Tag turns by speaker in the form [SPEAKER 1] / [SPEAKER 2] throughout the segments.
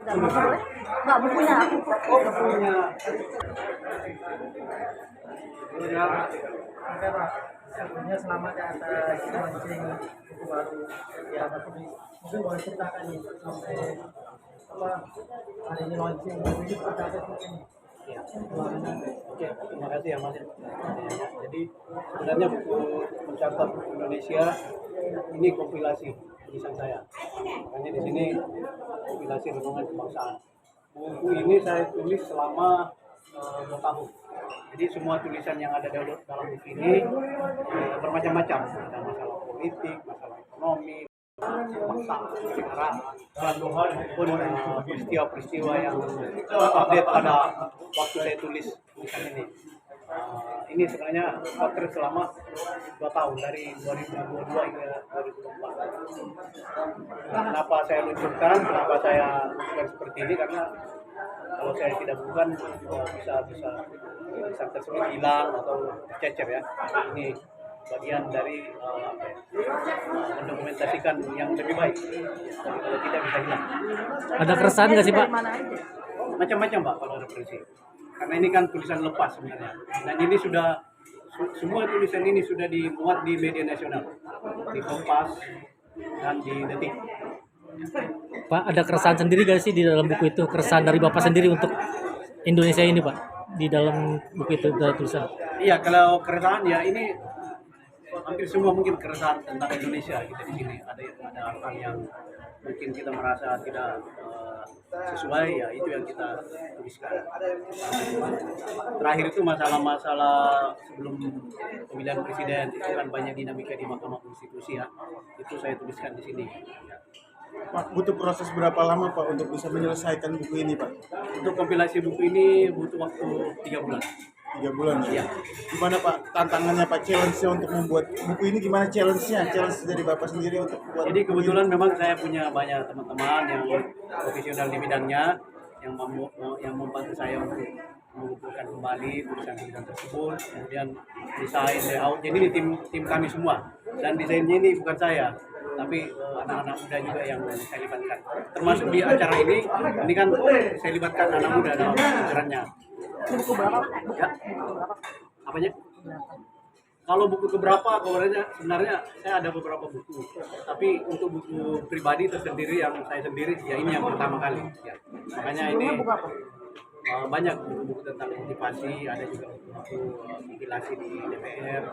[SPEAKER 1] Nggak buku boleh? Nggak bukunya aku.
[SPEAKER 2] Oh, punya. Udah. Oke, Pak. Sebelumnya selamat ya atas launching buku baru. Ya, tapi mungkin boleh ceritakan nih sampai apa hari ini launching buku ini seperti apa sih ini? Ya, oke, terima kasih ya Mas. Jadi sebenarnya buku mencatat Indonesia ini kompilasi tulisan saya. Makanya di sini kompilasi renungan kebangsaan. Buku ini saya tulis selama 2 tahun. Jadi semua tulisan yang ada dalam buku ini bermacam-macam. Ada masalah politik, masalah ekonomi, bangsa, negara, dan maupun peristiwa-peristiwa yang update pada waktu saya tulis tulisan ini. Ini sebenarnya potret selama 2 tahun dari 2022 hingga 2024. Kenapa saya luncurkan, kenapa saya lakukan seperti ini, karena kalau saya tidak bukan bisa tersebut hilang atau tercecer ya. Ini bagian dari mendokumentasikan yang lebih baik. Jadi kalau tidak bisa hilang.
[SPEAKER 3] Ada keresahan nggak sih Pak?
[SPEAKER 2] Macam-macam Pak kalau referensi. Karena ini kan tulisan lepas sebenarnya. Dan ini sudah semua tulisan ini sudah dimuat di media nasional, di Kompas dan di Detik.
[SPEAKER 3] Pak, ada keresahan sendiri gak sih di dalam buku itu? Keresahan dari Bapak sendiri untuk Indonesia ini Pak? Di dalam buku itu ada tulisan.
[SPEAKER 2] Iya, kalau keresahan ya ini hampir semua mungkin keresahan tentang Indonesia kita di sini. Ada hal yang mungkin kita merasa tidak sesuai, ya itu yang kita tuliskan. Terakhir itu masalah-masalah sebelum pemilihan presiden itu kan banyak dinamika di Mahkamah Konstitusi ya. Itu saya tuliskan di sini.
[SPEAKER 4] Pak, butuh proses berapa lama Pak untuk bisa menyelesaikan buku ini Pak?
[SPEAKER 2] Untuk kompilasi buku ini butuh waktu 3 bulan.
[SPEAKER 4] 3 bulan
[SPEAKER 2] ya?
[SPEAKER 4] Ya. Gimana Pak tantangannya Pak, challenge-nya untuk membuat buku ini gimana challenge-nya? Challenge dari Bapak sendiri untuk membuat.
[SPEAKER 2] Jadi kebetulan memang saya punya banyak teman-teman yang profesional di bidangnya yang membantu saya untuk mengumpulkan kembali tulisan-tulisan tersebut, kemudian desain layout. Jadi ini tim kami semua, dan desainnya ini bukan saya, tapi anak-anak muda juga yang saya libatkan. Termasuk di acara ini kan saya libatkan anak muda dalam acaranya.
[SPEAKER 1] Buku berapa?
[SPEAKER 2] Ya. Apanya? Kalau buku keberapa, sebenarnya saya ada beberapa buku. Tapi untuk buku pribadi tersendiri yang saya sendiri, ya ini yang pertama kali. Ya. Makanya ini banyak buku-buku tentang motivasi, ada juga buku kompilasi di DPR.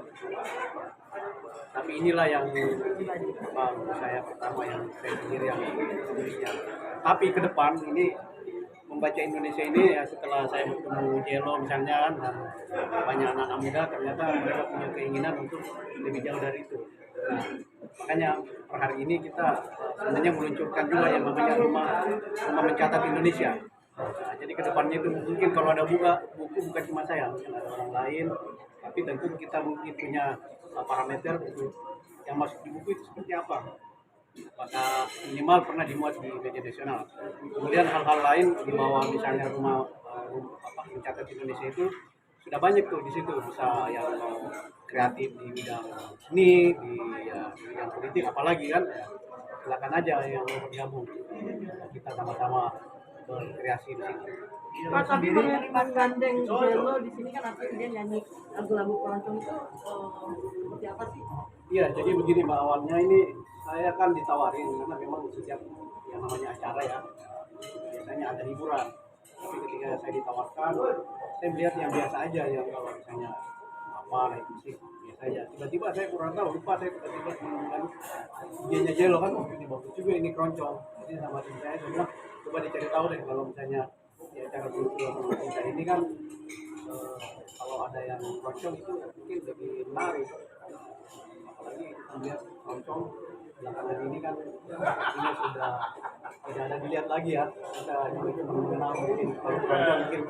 [SPEAKER 2] Tapi inilah yang buku saya pertama yang saya sendiri yang tulisnya. Tapi ke depan ini membaca Indonesia ini ya, setelah saya bertemu Jelo misalnya kan, dan banyak anak-anak muda, ternyata mereka punya keinginan untuk lebih jauh dari itu. Nah, makanya per hari ini kita sebenarnya meluncurkan juga yang namanya rumah mencatat Indonesia. Nah, jadi kedepannya itu mungkin kalau ada buku bukan cuma saya, mungkin ada orang lain, tapi tentu kita mungkin punya parameter untuk yang masuk di buku itu seperti apa. Apakah minimal pernah dimuat di media nasional. Kemudian hal-hal lain di bawah misalnya rumah mencatat Indonesia itu sudah banyak tuh di situ, bisa yang kreatif di bidang seni, di bidang politik, apalagi kan silakan aja yang mau bergabung, kita sama-sama berkreasi di sini.
[SPEAKER 1] Pak, tapi mengenai gandeng Jelo di sini kan artinya dia nyanyi lagu-lagu keroncong itu seperti apa sih?
[SPEAKER 2] Iya, jadi begini Mbak, awalnya ini saya kan ditawarin karena memang setiap yang namanya acara ya biasanya ada hiburan. Tapi ketika saya ditawarkan, saya melihat yang biasa aja, yang kalau misalnya naik musik biasa aja. Tiba-tiba saya kurang tahu, lupa saya tiba-tiba menemukan idenya Jelo kan, ini bagus juga ini keroncong. Jadi sama tim saya bilang, coba dicari tahu deh kalau misalnya di acara kita ini kan kalau ada yang keroncong itu mungkin lebih menarik. Apalagi kita lihat keroncong belakangan ini kan ini sudah tidak ada dilihat lagi ya. Kita mungkin mengenal mungkin kalau keroncong mungkin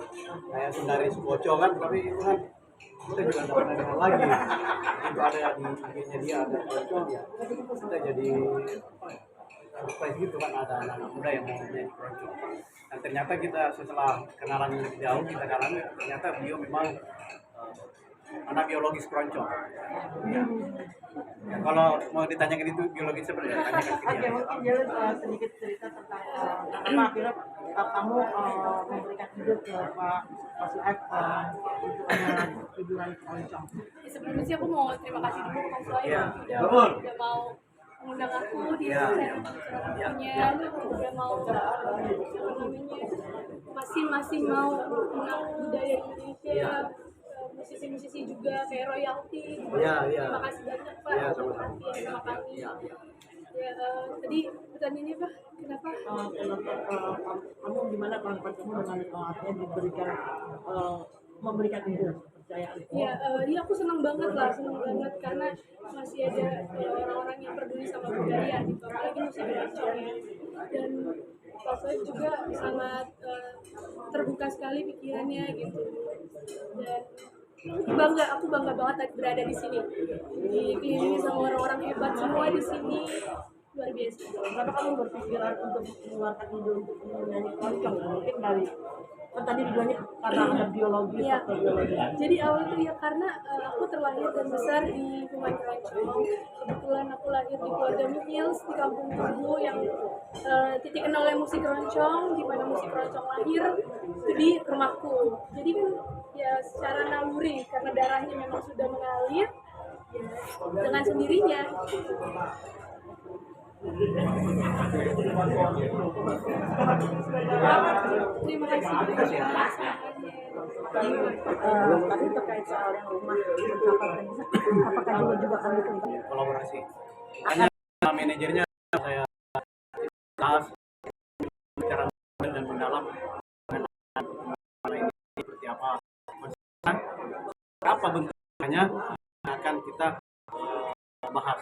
[SPEAKER 2] kayak Sundari Suboco kan, tapi itu kan kita juga tidak pernah dengar lagi. Itu ada di IG-nya dia ada keroncong ya, kita jadi surprise gitu kan, ada anak-anak muda yang mau nyanyi keroncong. Dan ternyata kita setelah kenalan lebih jauh, ternyata beliau memang anak biologis keroncong. Ya. Ya, kalau mau ditanyakan itu biologis seperti apa, tanyakan ke
[SPEAKER 1] Oke,
[SPEAKER 2] dia.
[SPEAKER 1] mungkin Jalan sedikit cerita tentang kenapa akhirnya kamu memberikan ide ke Pak Sueb untuk ada hiburan keroncong.
[SPEAKER 5] Ya, sebelumnya sih aku mau terima kasih dulu ke Kang Suhaib
[SPEAKER 2] Iya.
[SPEAKER 5] udah mau mengundang aku di
[SPEAKER 2] Iya.
[SPEAKER 5] acaranya, udah mau apa namanya masih mau mengangkat budaya Indonesia, musisi-musisi juga kayak royalti.
[SPEAKER 2] Iya, iya.
[SPEAKER 5] Terima kasih banyak Pak
[SPEAKER 2] Iya,
[SPEAKER 5] atas
[SPEAKER 2] sama-sama.
[SPEAKER 5] perhatian sama kami.
[SPEAKER 2] Iya, iya.
[SPEAKER 5] Ya, tadi pertanyaannya Pak, kenapa?
[SPEAKER 1] Kamu gimana pendapat kamu dengan artinya diberikan memberikan ide kepercayaan?
[SPEAKER 5] Ya, ya aku senang banget karena masih ada orang-orang yang peduli sama budaya gitu, apalagi musik keroncong ya. Dan Pak Soeb juga sangat terbuka sekali pikirannya gitu. Dan aku bangga banget berada di sini, dikelilingi sama orang-orang hebat semua di sini, luar biasa.
[SPEAKER 1] Kenapa kamu berpikiran untuk mengeluarkan ide untuk menyanyi keroncong? Mungkin dari kan tadi dibilangnya karena ada biologis
[SPEAKER 5] Iya.
[SPEAKER 1] atau biologi.
[SPEAKER 5] Jadi awal itu ya karena aku terlahir dan besar di Kuman Keroncong. Kebetulan aku lahir di keluarga Mills di Kampung Tugu yang titik nolnya musik keroncong, di mana musik keroncong lahir itu di rumahku. Jadi kan ya secara naluri karena darahnya memang sudah mengalir ya, dengan sendirinya. Terima kasih.
[SPEAKER 1] Tadi terkait soal yang rumah apakah juga akan bikin
[SPEAKER 2] Kolaborasi. Hanya manajernya saya bahas secara dan mendalam mengenai ini seperti apa, apa bentuknya akan kita bahas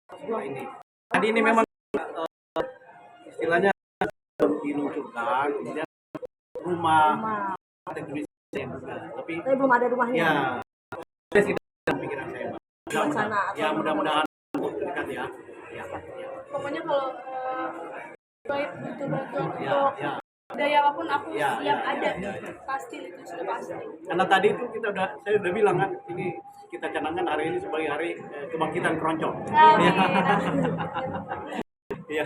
[SPEAKER 2] setelah ini. Tadi ini memang istilahnya diluncurkan, kemudian rumah teknis tapi
[SPEAKER 1] belum ada rumahnya.
[SPEAKER 2] ya saya sih dalam pikiran saya Pak.
[SPEAKER 1] Wacana atau
[SPEAKER 2] Ya mudah-mudahan dekat ya. Ya, ya.
[SPEAKER 5] Pokoknya kalau baik butuh bantuan
[SPEAKER 2] Ya,
[SPEAKER 5] untuk
[SPEAKER 2] ya.
[SPEAKER 5] budaya apapun aku
[SPEAKER 2] Ya,
[SPEAKER 5] siap
[SPEAKER 2] ya,
[SPEAKER 5] ada,
[SPEAKER 2] ya, ya.
[SPEAKER 5] pasti itu sudah pasti.
[SPEAKER 2] Karena tadi itu saya udah bilang kan, ini kita canangkan hari ini sebagai hari kebangkitan keroncong.
[SPEAKER 5] Amin.
[SPEAKER 2] Iya.